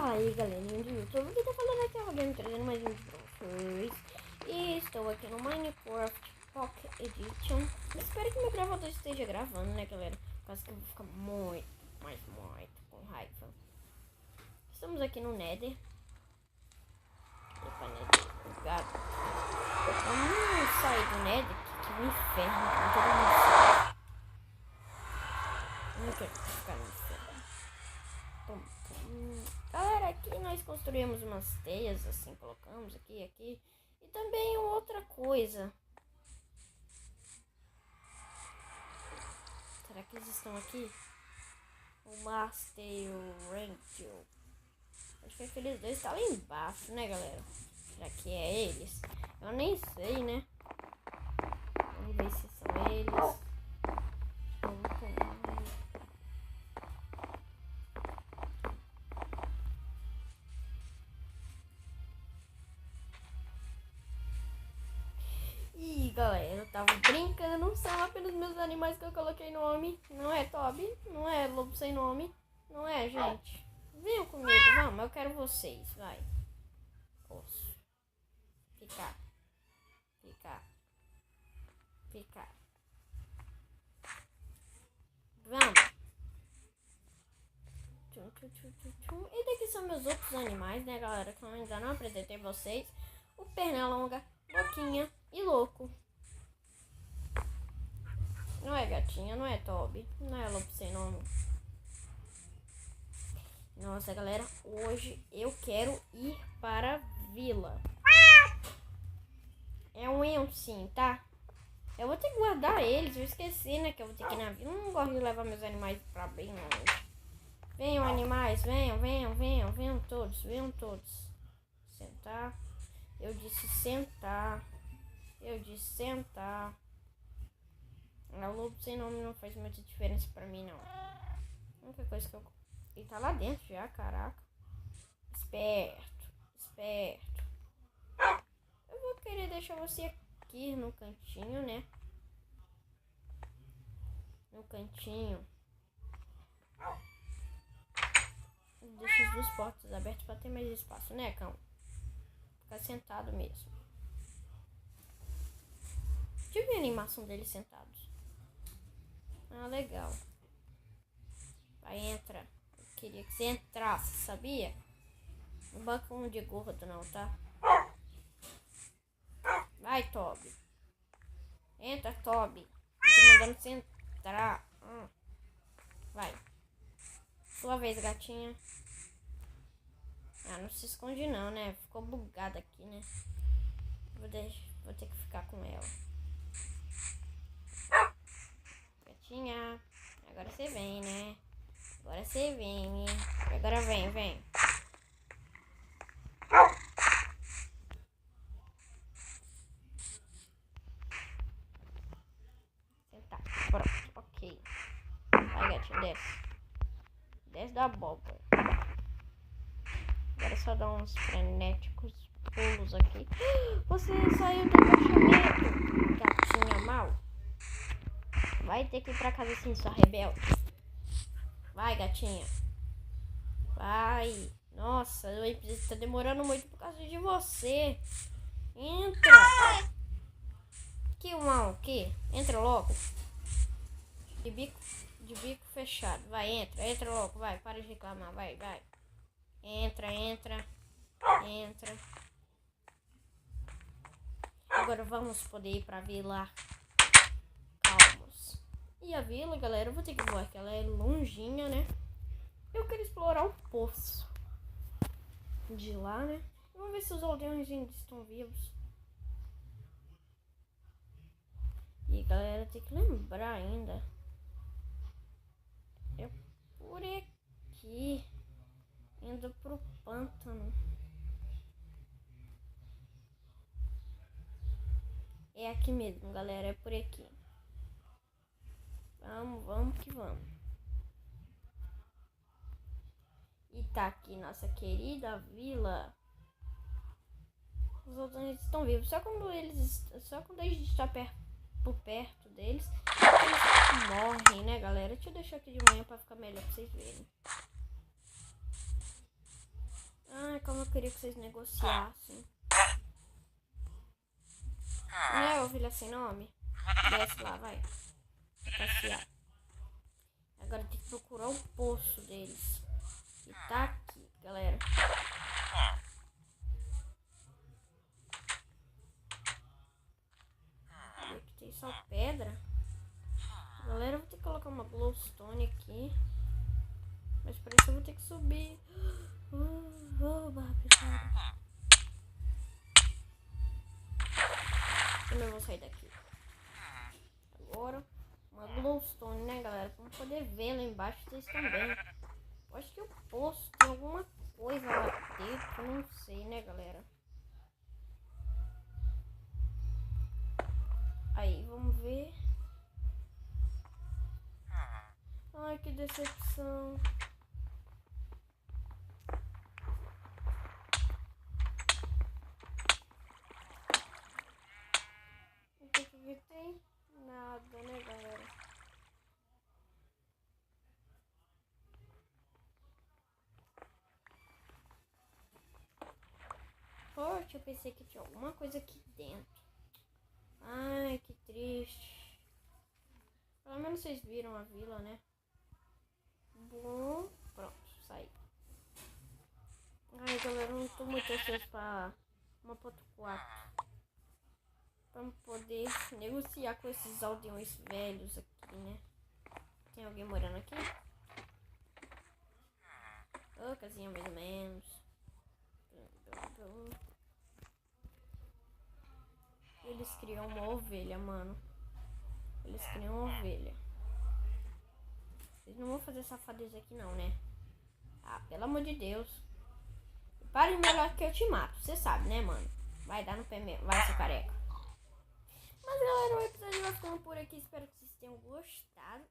Aí galerinha do YouTube, que tá falando aqui, Robin, trazendo mais um vídeo pra vocês. E estou aqui no Minecraft Pocket Edition. Espero que meu gravador esteja gravando, né galera? Por causa que eu vou ficar muito com raiva. Estamos aqui no Nether. Epa, Nether, gato. Vamos sair do Nether, que é um inferno, como todo mundo sabe. Não quero ficar no inferno. Galera, aqui nós construímos umas teias, assim, colocamos aqui. E também outra coisa. Será que eles estão aqui? O Master e o Rangel. Acho que aqueles dois estão lá embaixo, né, galera? Será que é eles? Eu nem sei, né? Vamos ver se são eles. Ih, galera, eu tava brincando, são apenas meus animais que eu coloquei nome. Não é Toby, não é lobo sem nome, não é, gente? Venham comigo, vamos, eu quero vocês, vai. Posso. Ficar. Vamos. E daqui são meus outros animais, né, galera, que eu ainda não apresentei vocês. O Pernalonga, Boquinha e Louco. Não é gatinha, não é Toby, não é lobo sem nome. Nossa, galera, hoje eu quero ir para a vila. É um sim, tá? Eu vou ter que guardar eles, eu esqueci, né, que eu vou ter que ir na vila. Eu não gosto de levar meus animais pra bem longe. Venham, animais, venham todos. Sentar. Eu disse sentar. O lobo sem nome não faz muita diferença pra mim, não. A única coisa que eu... Ele tá lá dentro já, caraca. Esperto. Eu vou querer deixar você aqui no cantinho, né? Deixa as duas portas abertas pra ter mais espaço, né, cão? Ficar sentado mesmo. Deixa eu ver a animação deles sentados. Ah, legal. Vai, entra. Eu queria que você entrasse, sabia? Não banca um de gordo não, tá? Vai, Toby. Entra, Toby. Tô mandando você entrar. Vai. Sua vez, gatinha. Ah, não se esconde não, né? Ficou bugado aqui, né? Vou ter que ficar com ela. Gatinha. Agora você vem, né? Agora vem. Sentar. Pronto. Ok. Vai, gatinha, desce. Desce da abóbora. Agora só dar uns frenéticos pulos aqui. Você saiu do encaixamento, gatinha mal. Vai ter que ir pra casa assim, sua rebelde. Vai, gatinha. Vai. Nossa, tá demorando muito por causa de você. Entra. Que mal, o que? Entra logo. De bico fechado. Vai, entra logo. Vai, para de reclamar. Vai. Entra. Agora vamos poder ir pra vila. Calmos. E a vila, galera, eu vou ter que voar, que ela é longinha, né? Eu quero explorar o poço de lá, né? Vamos ver se os aldeões ainda estão vivos. E galera, tem que lembrar ainda. É por aqui. Indo pro pântano. É aqui mesmo, galera. É por aqui. Vamos que vamos. E tá aqui nossa querida vila. Os outros estão vivos. Só quando a gente está por perto deles, eles morrem, né, galera? Deixa eu deixar aqui de manhã pra ficar melhor pra vocês verem. Ai, como eu queria que vocês negociassem. Né, ovelha sem nome? Desce lá, vai. Passear. Agora tem que procurar o poço deles. E tá aqui, galera. Aqui tem só pedra. Galera, eu vou ter que colocar uma glowstone aqui. Mas para isso eu vou ter que subir. Barra pesada. Também vou sair daqui. Agora, uma glowstone, né, galera? Pra poder ver lá embaixo vocês também. Eu acho que o poço tem alguma coisa lá dentro, eu não sei, né, galera? Aí, vamos ver. Ai, que decepção. O que tem? Nada, né, galera? Poxa, eu pensei que tinha alguma coisa aqui dentro. Ai, que triste. Pelo menos vocês viram a vila, né? Bom, pronto, saí. Ai, galera, eu não tô muito ansioso pra 1.4. Pra poder negociar com esses aldeões velhos aqui, né? Tem alguém morando aqui? Oh, casinha mais ou menos. Eles criam uma ovelha, mano. Eles criam uma ovelha. Vocês não vão fazer safadeza aqui não, né? Ah, pelo amor de Deus. Pare melhor que eu te mato. Você sabe, né, mano? Vai dar no pé mesmo. Vai, seu careca. Mas, galera, o episódio vai ficando por aqui. Espero que vocês tenham gostado.